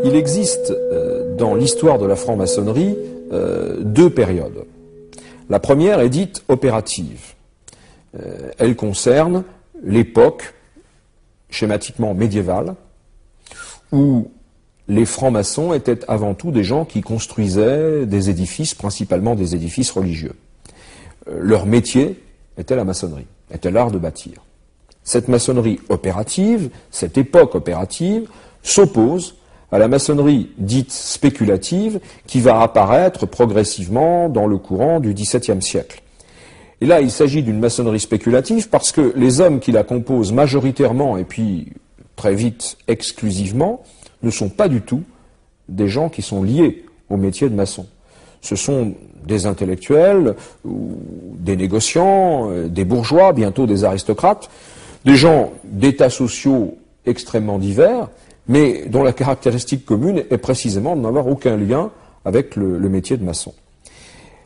Il existe dans l'histoire de la franc-maçonnerie deux périodes. La première est dite opérative. Elle concerne l'époque schématiquement médiévale où les francs-maçons étaient avant tout des gens qui construisaient des édifices, principalement des édifices religieux. Leur métier était la maçonnerie, était l'art de bâtir. Cette maçonnerie opérative, cette époque opérative, s'oppose à la maçonnerie dite spéculative qui va apparaître progressivement dans le courant du XVIIe siècle. Et là, il s'agit d'une maçonnerie spéculative parce que les hommes qui la composent majoritairement et puis très vite exclusivement ne sont pas du tout des gens qui sont liés au métier de maçon. Ce sont des intellectuels, ou des négociants, des bourgeois, bientôt des aristocrates, des gens d'états sociaux extrêmement divers, mais dont la caractéristique commune est précisément de n'avoir aucun lien avec le métier de maçon.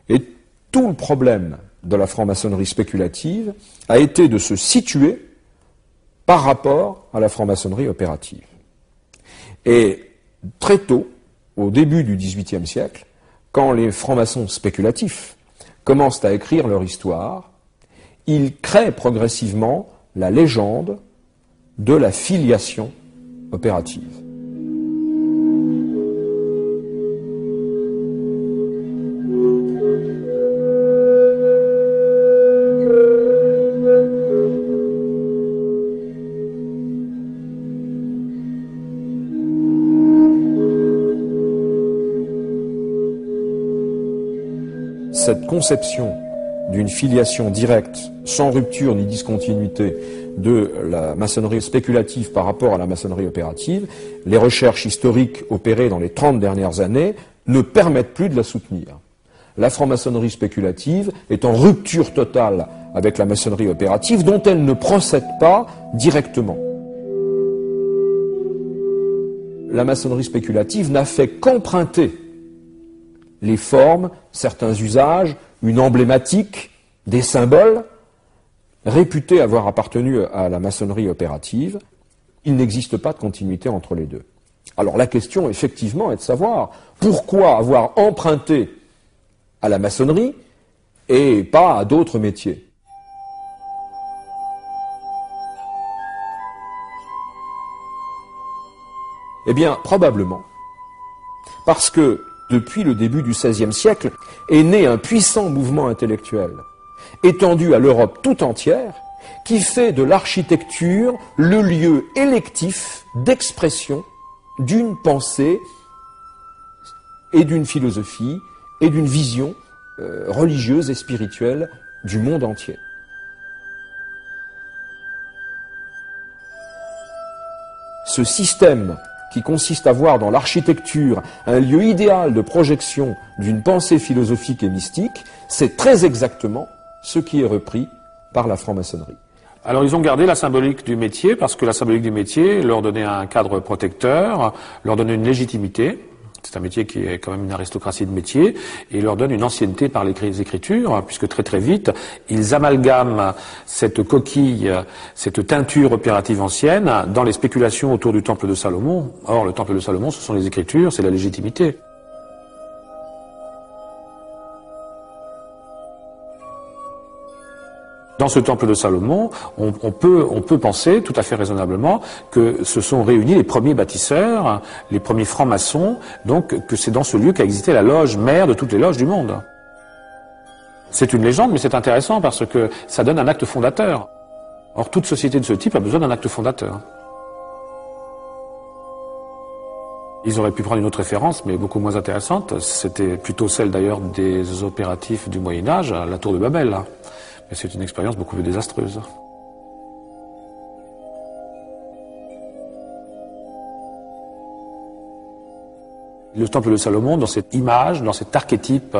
Et tout le problème de la franc-maçonnerie spéculative a été de se situer par rapport à la franc-maçonnerie opérative. Et très tôt, au début du XVIIIe siècle, quand les francs-maçons spéculatifs commencent à écrire leur histoire, ils créent progressivement la légende de la filiation opérative. Cette conception d'une filiation directe, sans rupture ni discontinuité de la maçonnerie spéculative par rapport à la maçonnerie opérative, les recherches historiques opérées dans les 30 dernières années ne permettent plus de la soutenir. La franc-maçonnerie spéculative est en rupture totale avec la maçonnerie opérative dont elle ne procède pas directement. La maçonnerie spéculative n'a fait qu'emprunter les formes, certains usages, une emblématique, des symboles, réputés avoir appartenu à la maçonnerie opérative. Il n'existe pas de continuité entre les deux. Alors la question, effectivement, est de savoir pourquoi avoir emprunté à la maçonnerie et pas à d'autres métiers. Eh bien, probablement, parce que depuis le début du XVIe siècle, est né un puissant mouvement intellectuel, étendu à l'Europe tout entière, qui fait de l'architecture le lieu électif d'expression d'une pensée et d'une philosophie et d'une vision religieuse et spirituelle du monde entier. Ce système qui consiste à voir dans l'architecture un lieu idéal de projection d'une pensée philosophique et mystique, c'est très exactement ce qui est repris par la franc-maçonnerie. Alors ils ont gardé la symbolique du métier, parce que la symbolique du métier leur donnait un cadre protecteur, leur donnait une légitimité. C'est un métier qui est quand même une aristocratie de métier, et leur donne une ancienneté par les écritures, puisque très très vite, ils amalgament cette coquille, cette teinture opérative ancienne dans les spéculations autour du temple de Salomon. Or, le temple de Salomon, ce sont les écritures, c'est la légitimité. Dans ce temple de Salomon, on peut penser, tout à fait raisonnablement, que se sont réunis les premiers bâtisseurs, les premiers francs-maçons, donc que c'est dans ce lieu qu'a existé la loge mère de toutes les loges du monde. C'est une légende, mais c'est intéressant parce que ça donne un acte fondateur. Or, toute société de ce type a besoin d'un acte fondateur. Ils auraient pu prendre une autre référence, mais beaucoup moins intéressante. C'était plutôt celle d'ailleurs des opératifs du Moyen-Âge, la tour de Babel. Mais c'est une expérience beaucoup plus désastreuse. Le temple de Salomon, dans cette image, dans cet archétype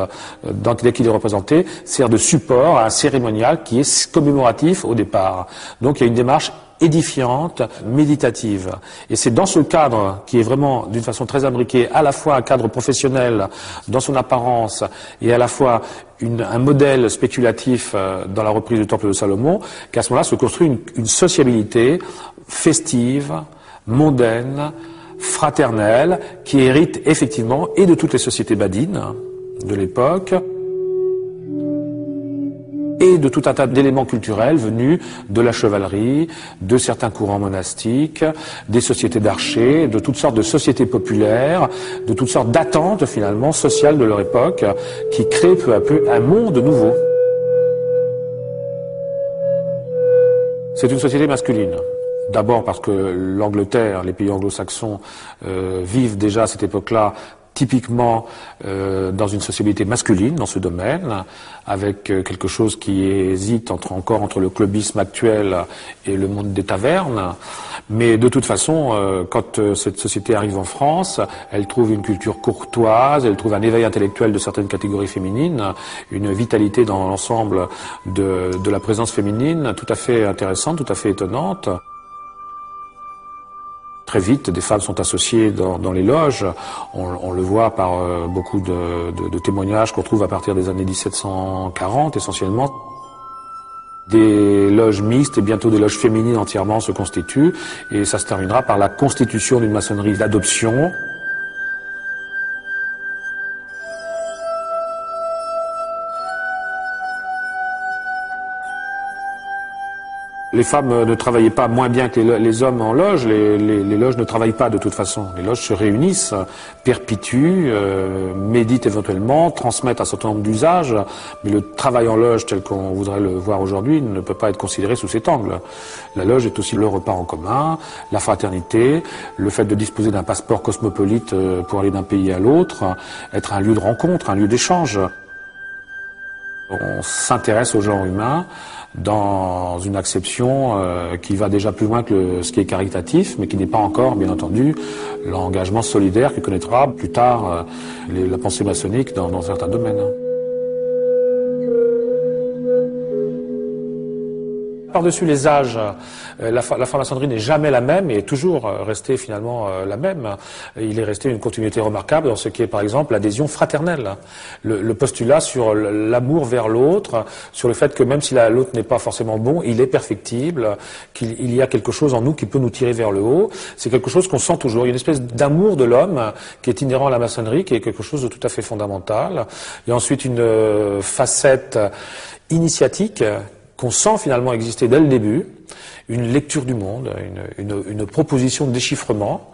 tel qu'il est représenté, sert de support à un cérémonial qui est commémoratif au départ. Donc il y a une démarche édifiante, méditative. Et c'est dans ce cadre qui est vraiment, d'une façon très imbriquée, à la fois un cadre professionnel dans son apparence et à la fois un modèle spéculatif dans la reprise du temple de Salomon, qu'à ce moment-là se construit une sociabilité festive, mondaine, fraternelle, qui hérite effectivement et de toutes les sociétés badines de l'époque, et de tout un tas d'éléments culturels venus de la chevalerie, de certains courants monastiques, des sociétés d'archers, de toutes sortes de sociétés populaires, de toutes sortes d'attentes finalement sociales de leur époque, qui créent peu à peu un monde nouveau. C'est une société masculine. D'abord parce que l'Angleterre, les pays anglo-saxons vivent déjà à cette époque-là typiquement dans une sociabilité masculine dans ce domaine, avec quelque chose qui hésite encore entre le clubisme actuel et le monde des tavernes. Mais de toute façon, quand cette société arrive en France, elle trouve une culture courtoise, elle trouve un éveil intellectuel de certaines catégories féminines, une vitalité dans l'ensemble de la présence féminine tout à fait intéressante, tout à fait étonnante. Très vite, des femmes sont associées dans les loges. On le voit par beaucoup de témoignages qu'on trouve à partir des années 1740 essentiellement. Des loges mixtes et bientôt des loges féminines entièrement se constituent et ça se terminera par la constitution d'une maçonnerie d'adoption. Les femmes ne travaillaient pas moins bien que les hommes en loge, les loges ne travaillent pas de toute façon. Les loges se réunissent, perpétuent, méditent éventuellement, transmettent un certain nombre d'usages, mais le travail en loge tel qu'on voudrait le voir aujourd'hui ne peut pas être considéré sous cet angle. La loge est aussi le repas en commun, la fraternité, le fait de disposer d'un passeport cosmopolite pour aller d'un pays à l'autre, être un lieu de rencontre, un lieu d'échange. On s'intéresse au genre humain dans une acception qui va déjà plus loin que ce qui est caritatif, mais qui n'est pas encore, bien entendu, l'engagement solidaire que connaîtra plus tard la pensée maçonnique dans certains domaines. Par-dessus les âges, la franc-maçonnerie n'est jamais la même et est toujours restée finalement la même. Il est resté une continuité remarquable dans ce qui est par exemple l'adhésion fraternelle. Le postulat sur l'amour vers l'autre, sur le fait que même si l'autre n'est pas forcément bon, il est perfectible, qu'il y a quelque chose en nous qui peut nous tirer vers le haut. C'est quelque chose qu'on sent toujours. Il y a une espèce d'amour de l'homme qui est inhérent à la maçonnerie, qui est quelque chose de tout à fait fondamental. Il y a ensuite une facette initiatique qu'on sent finalement exister dès le début, une lecture du monde, une proposition de déchiffrement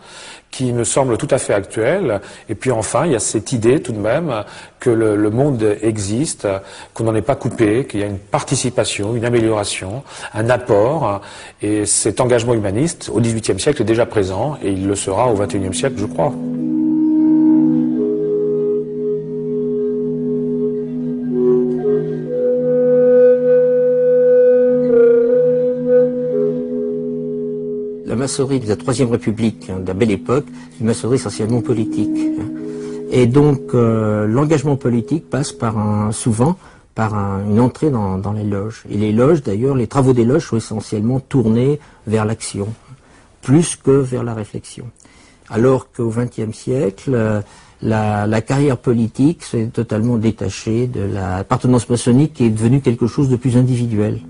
qui me semble tout à fait actuelle. Et puis enfin, il y a cette idée tout de même que le monde existe, qu'on n'en est pas coupé, qu'il y a une participation, une amélioration, un apport. Et cet engagement humaniste, au XVIIIe siècle, est déjà présent et il le sera au XXIe siècle, je crois. La maçonnerie de la Troisième République, de la Belle Époque, une maçonnerie essentiellement politique. Et donc l'engagement politique passe souvent par une entrée dans les loges. Et les loges, d'ailleurs, les travaux des loges sont essentiellement tournés vers l'action, plus que vers la réflexion. Alors qu'au XXe siècle, la carrière politique s'est totalement détachée de l'appartenance maçonnique qui est devenue quelque chose de plus individuel.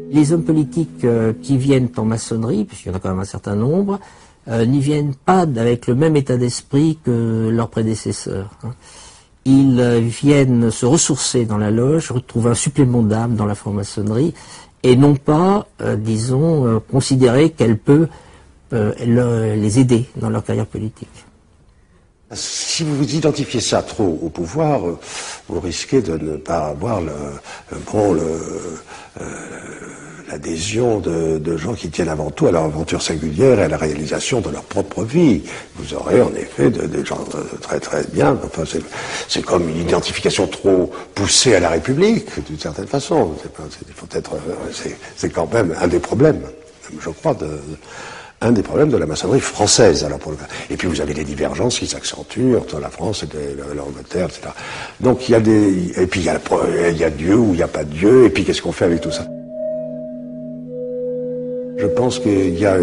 Les hommes politiques qui viennent en maçonnerie, puisqu'il y en a quand même un certain nombre, n'y viennent pas avec le même état d'esprit que leurs prédécesseurs. Ils viennent se ressourcer dans la loge, retrouver un supplément d'âme dans la franc-maçonnerie, et non pas, disons, considérer qu'elle peut les aider dans leur carrière politique. Si vous identifiez ça trop au pouvoir, vous risquez de ne pas avoir l'adhésion de gens qui tiennent avant tout à leur aventure singulière et à la réalisation de leur propre vie. Vous aurez en effet des gens très très bien. Enfin, c'est comme une identification trop poussée à la République, d'une certaine façon. C'est quand même un des problèmes, je crois, un des problèmes de la maçonnerie française. Alors et puis vous avez des divergences qui s'accentuent entre la France et l'Angleterre, etc. Donc et puis il y a Dieu ou il n'y a pas Dieu, et puis qu'est-ce qu'on fait avec tout ça? Je pense qu'il y a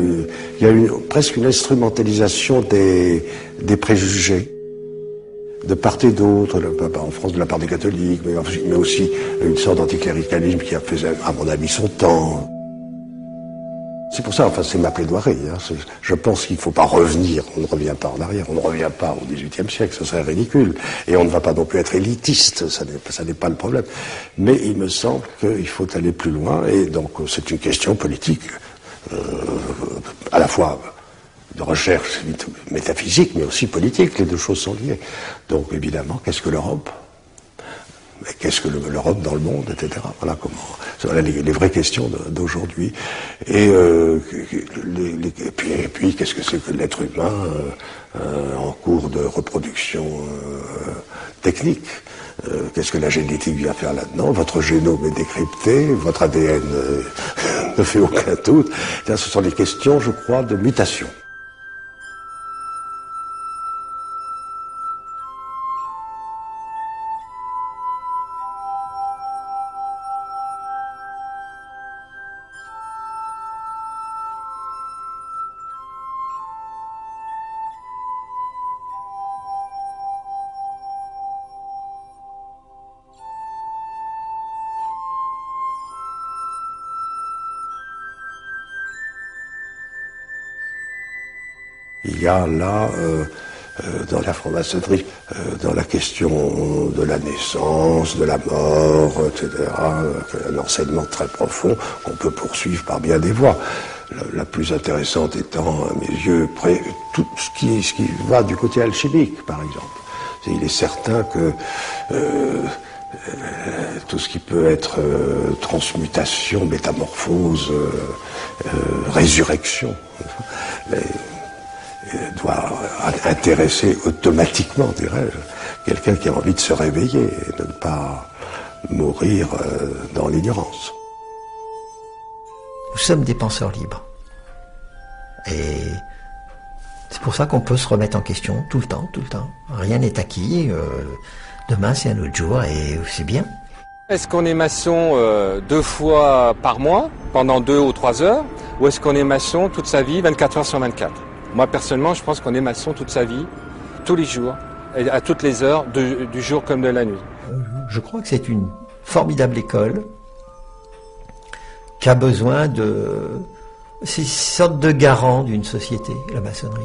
presque une instrumentalisation des préjugés de part et d'autre, en France de la part des catholiques, mais aussi une sorte d'anticléricalisme qui a fait, à mon avis, son temps. C'est pour ça, enfin, c'est ma plaidoirie. Hein. Je pense qu'il ne faut pas revenir, on ne revient pas en arrière, on ne revient pas au XVIIIe siècle, ce serait ridicule. Et on ne va pas non plus être élitiste, ça n'est pas le problème. Mais il me semble qu'il faut aller plus loin, et donc c'est une question politique, à la fois de recherche métaphysique, mais aussi politique, les deux choses sont liées. Donc évidemment, qu'est-ce que l'Europe ? Qu'est-ce que l'Europe dans le monde, etc. Voilà voilà les vraies questions d'aujourd'hui. Et puis qu'est-ce que c'est que l'être humain en cours de reproduction technique? Qu'est-ce que la génétique vient faire là-dedans? Votre génome est décrypté, votre ADN ne fait aucun doute. Ce sont des questions, je crois, de mutation. Il y a là, dans la franc-maçonnerie, dans la question de la naissance, de la mort, etc., un enseignement très profond qu'on peut poursuivre par bien des voies. La plus intéressante étant, à mes yeux, tout ce qui va du côté alchimique, par exemple. Il est certain que tout ce qui peut être transmutation, métamorphose, résurrection, doit intéresser automatiquement, dirais-je, quelqu'un qui a envie de se réveiller et de ne pas mourir dans l'ignorance. Nous sommes des penseurs libres. Et c'est pour ça qu'on peut se remettre en question tout le temps, tout le temps. Rien n'est acquis. Demain, c'est un autre jour et c'est bien. Est-ce qu'on est maçon 2 fois par mois, pendant 2 ou 3 heures, ou est-ce qu'on est maçon toute sa vie, 24 heures sur 24 ? Moi, personnellement, je pense qu'on est maçon toute sa vie, tous les jours, et à toutes les heures, du jour comme de la nuit. Je crois que c'est une formidable école qui a besoin de... C'est une sorte de garant d'une société, la maçonnerie.